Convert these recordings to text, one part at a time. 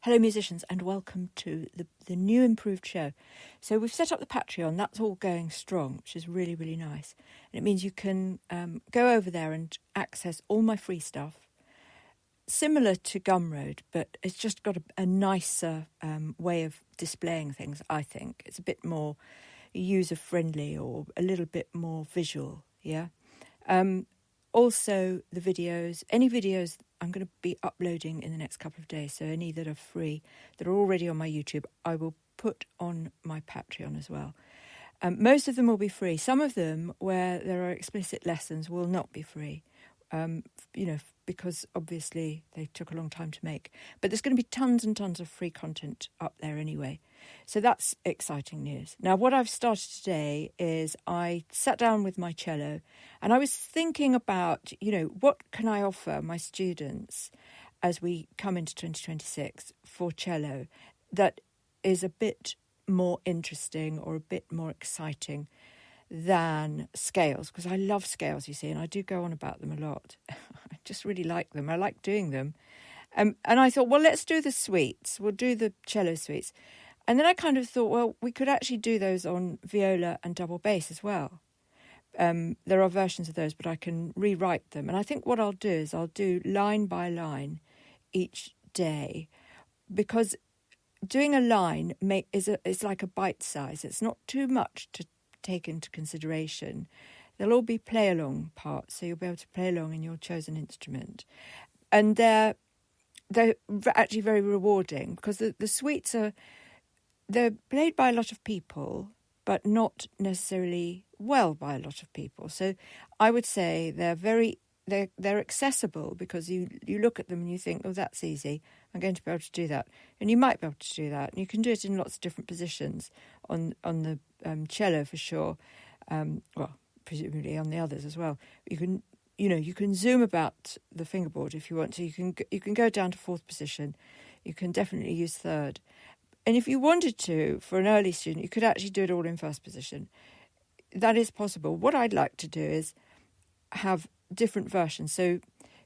Hello musicians and welcome to the new improved show. So we've set up the Patreon, that's all going strong, which is really, really nice. And it means you can go over there and access all my free stuff, similar to Gumroad, but it's just got a nicer way of displaying things, I think. It's a bit more user-friendly or a little bit more visual, yeah? Also, the videos, any videos I'm going to be uploading in the next couple of days, so any that are free, that are already on my YouTube, I will put on my Patreon as well. Most of them will be free. Some of them, where there are explicit lessons, will not be free, because obviously they took a long time to make. But there's going to be tons and tons of free content up there anyway. So that's exciting news. Now, what I've started today is I sat down with my cello and I was thinking about, what can I offer my students as we come into 2026 for cello that is a bit more interesting or a bit more exciting than scales, because I love scales, you see, and I do go on about them a lot. I just really like them. I like doing them. And I thought, well, let's do the suites. We'll do the cello suites. And then I kind of thought, well, we could actually do those on viola and double bass as well. There are versions of those, but I can rewrite them. And I think what I'll do is I'll do line by line each day, because doing a line is like a bite size. It's not too much to take into consideration. They'll all be play-along parts, so you'll be able to play along in your chosen instrument. And they're actually very rewarding, because the suites they're played by a lot of people, but not necessarily well by a lot of people. So I would say they're accessible, because you look at them and you think, oh, that's easy. I'm going to be able to do that. And you might be able to do that. And you can do it in lots of different positions on the cello for sure. Well, presumably on the others as well. You can zoom about the fingerboard if you want to. You can go down to fourth position. You can definitely use third. And if you wanted to, for an early student, you could actually do it all in first position. That is possible. What I'd like to do is have different versions. So,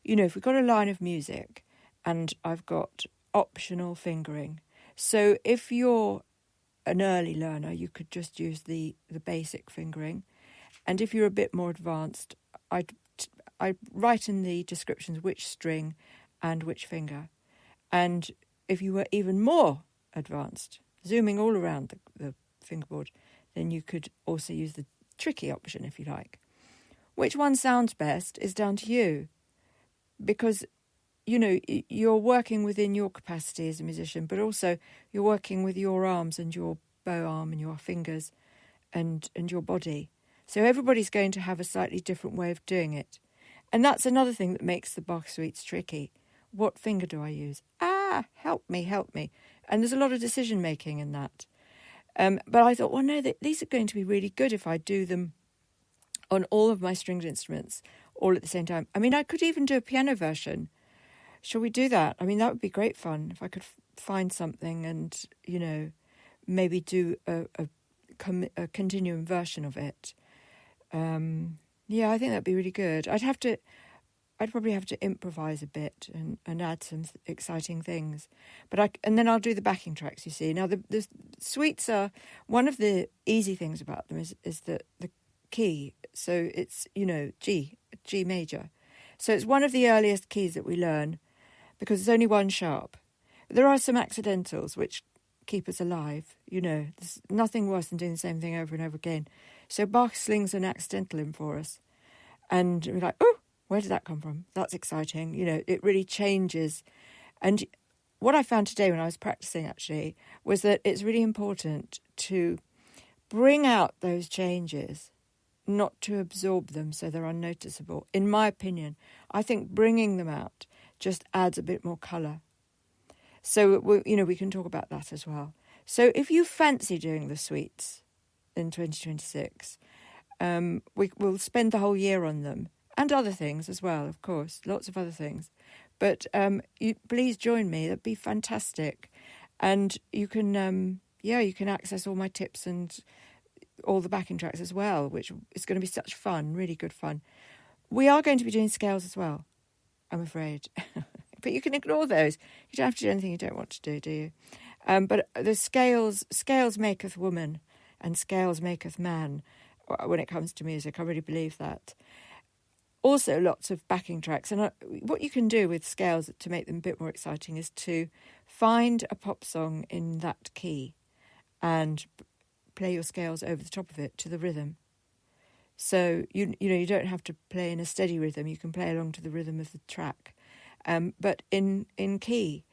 if we've got a line of music and I've got optional fingering. So if you're an early learner, you could just use the basic fingering. And if you're a bit more advanced, I write in the descriptions which string and which finger. And if you were even more advanced, zooming all around the fingerboard, then you could also use the tricky option if you like. Which one sounds best is down to you, because you're working within your capacity as a musician, but also you're working with your arms and your bow arm and your fingers and your body. So everybody's going to have a slightly different way of doing it. And that's another thing that makes the Bach suites tricky. What finger do I use? Help me. And there's a lot of decision-making in that. But I thought, well, no, these are going to be really good if I do them on all of my stringed instruments all at the same time. I mean, I could even do a piano version. Shall we do that? I mean, that would be great fun if I could find something and, maybe do a continuum version of it. I think that'd be really good. I'd probably have to improvise a bit and add some exciting things. And then I'll do the backing tracks, you see. Now, the suites are, one of the easy things about them is the key. So it's, G major. So it's one of the earliest keys that we learn, because it's only one sharp. There are some accidentals which keep us alive. There's nothing worse than doing the same thing over and over again. So Bach slings an accidental in for us. And we're like, oh, where did that come from? That's exciting. It really changes. And what I found today when I was practicing, actually, was that it's really important to bring out those changes, not to absorb them so they're unnoticeable. In my opinion, I think bringing them out just adds a bit more colour. So, we can talk about that as well. So if you fancy doing the suites in 2026, we'll spend the whole year on them. And other things as well, of course, lots of other things. But please join me. That'd be fantastic. And you can, you can access all my tips and all the backing tracks as well, which is going to be such fun, really good fun. We are going to be doing scales as well, I'm afraid. But you can ignore those. You don't have to do anything you don't want to do you? But the scales maketh woman and scales maketh man when it comes to music. I really believe that. Also, lots of backing tracks. And what you can do with scales to make them a bit more exciting is to find a pop song in that key and play your scales over the top of it to the rhythm. So, you don't have to play in a steady rhythm. You can play along to the rhythm of the track, but in key.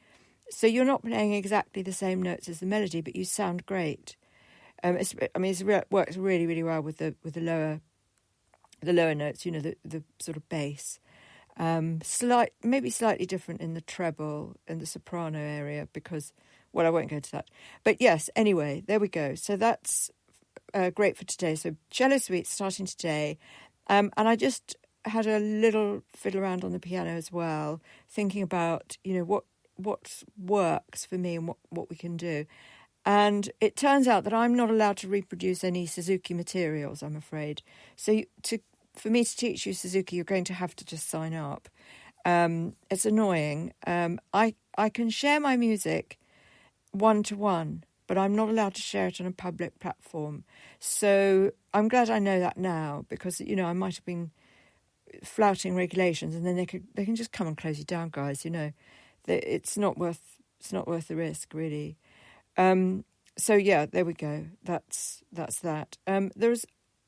So you're not playing exactly the same notes as the melody, but you sound great. It works really, really well with the lower notes. The sort of bass. Maybe slightly different in the treble and the soprano area because, well, I won't go into that. But yes, anyway, there we go. So that's great for today. So cello suite starting today, and I just had a little fiddle around on the piano as well, thinking about what works for me and what we can do. And it turns out that I'm not allowed to reproduce any Suzuki materials, I'm afraid. So for me to teach you Suzuki, you're going to have to just sign up. It's annoying. I can share my music one-to-one, but I'm not allowed to share it on a public platform. So I'm glad I know that now, because I might have been flouting regulations, and then they can just come and close you down, guys. It's not worth the risk, really. So yeah, there we go. That's that.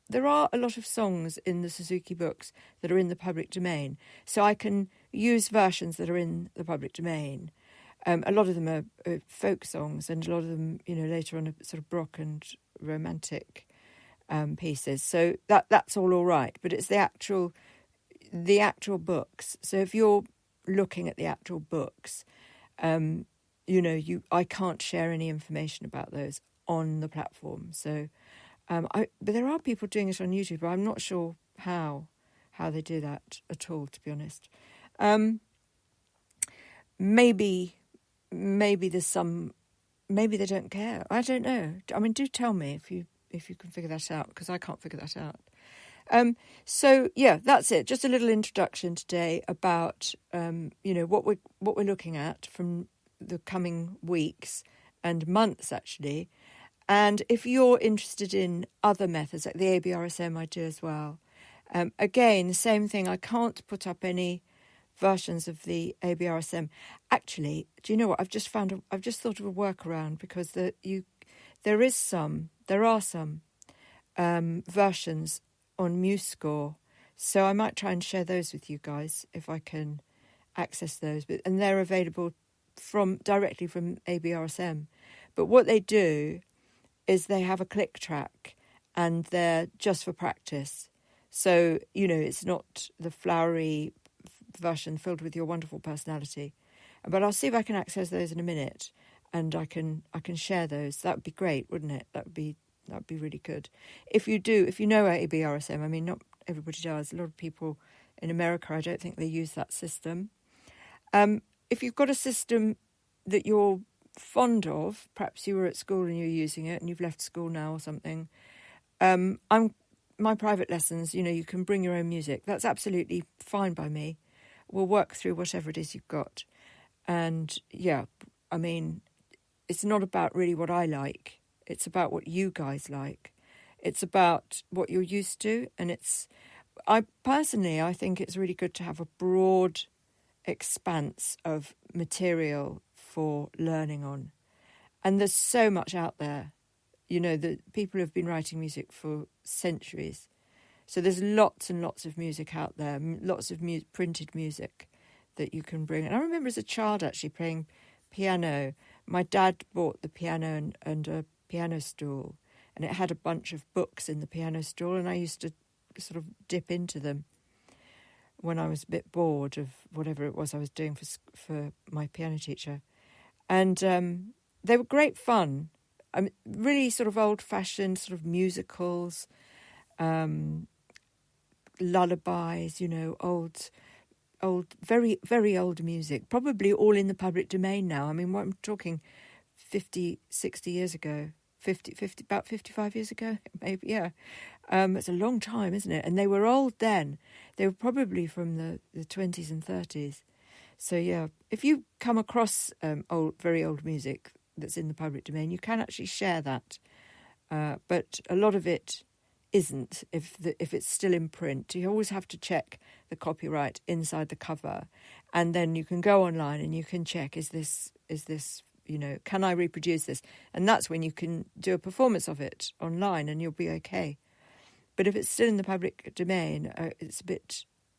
There are a lot of songs in the Suzuki books that are in the public domain, so I can use versions that are in the public domain. A lot of them are folk songs, and a lot of them, later on, are sort of Baroque and romantic pieces. So that's all right. But it's the actual books. So if you're looking at the actual books, I can't share any information about those on the platform. So, but there are people doing it on YouTube, but I'm not sure how they do that at all, to be honest. Maybe there's some. Maybe they don't care. I don't know. I mean, do tell me if you can figure that out, because I can't figure that out. So yeah, that's it. Just a little introduction today about what we're looking at from the coming weeks and months, actually. And if you're interested in other methods like the ABRSM, I do as well. Again, the same thing. I can't put up any versions of the ABRSM. Actually, do you know what? I've just thought of a workaround, because there are some versions on MuseScore, so I might try and share those with you guys if I can access those. And they're available directly from ABRSM. But what they do is they have a click track, and they're just for practice. So it's not the flowery version filled with your wonderful personality. But I'll see if I can access those in a minute, and I can share those. That would be great, wouldn't it? That would be really good. If you know ABRSM, I mean, not everybody does. A lot of people in America, I don't think they use that system. If you've got a system that you're fond of, perhaps you were at school and you're using it and you've left school now or something, my private lessons, you can bring your own music. That's absolutely fine by me. We'll work through whatever it is you've got. And yeah, I mean, it's not about really what I like. It's about what you guys like. It's about what you're used to. And I think it's really good to have a broad expanse of material for learning on. And there's so much out there. The people have been writing music for centuries. So there's lots and lots of music out there, lots of printed music that you can bring. And I remember as a child actually playing piano. My dad bought the piano and a piano stool, and it had a bunch of books in the piano stool, and I used to sort of dip into them when I was a bit bored of whatever it was I was doing for my piano teacher. And they were great fun. Really sort of old-fashioned sort of musicals, lullabies, old, very, very old music, probably all in the public domain now. I mean, what I'm talking 50, 60 years ago, about 55 years ago, maybe, yeah. It's a long time, isn't it? And they were old then. They were probably from the 20s and 30s. So yeah, if you come across very old music that's in the public domain, you can actually share that. But a lot of it isn't. If it's still in print, you always have to check the copyright inside the cover, and then you can go online and you can check, is this can I reproduce this? And that's when you can do a performance of it online, and you'll be okay. But if it's still in the public domain,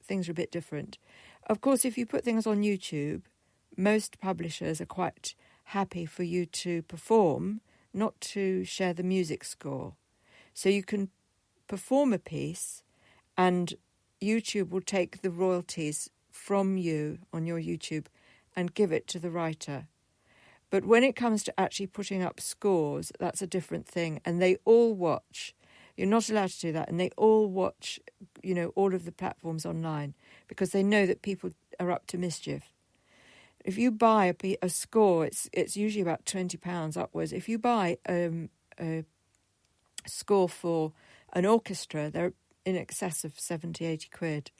things are a bit different. Of course, if you put things on YouTube, most publishers are quite happy for you to perform, not to share the music score. So you can perform a piece and YouTube will take the royalties from you on your YouTube and give it to the writer. But when it comes to actually putting up scores, that's a different thing. And they all watch. You're not allowed to do that. And they all watch, all of the platforms online because they know that people are up to mischief. If you buy a score, it's usually about £20 upwards. If you buy a score for an orchestra, they're in excess of 70, 80 quid.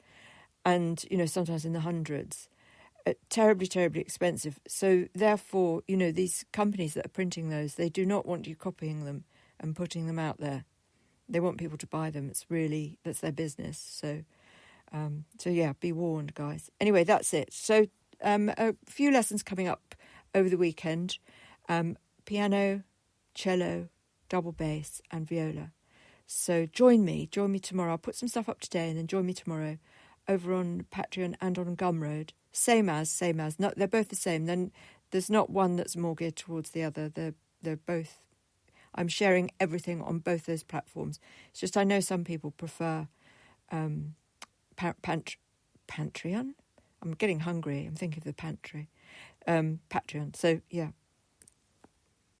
And, sometimes in the hundreds. Terribly, terribly expensive. So therefore, these companies that are printing those, they do not want you copying them and putting them out there. They want people to buy them. That's their business. So yeah, be warned, guys. Anyway, that's it. So a few lessons coming up over the weekend. Piano, cello, double bass and viola. So join me tomorrow. I'll put some stuff up today and then join me tomorrow over on Patreon and on Gumroad. Same as. No, they're both the same. Then there's not one that's more geared towards the other. They're both. I'm sharing everything on both those platforms. It's just I know some people prefer Patreon. I'm getting hungry. I'm thinking of the pantry. Patreon. So yeah,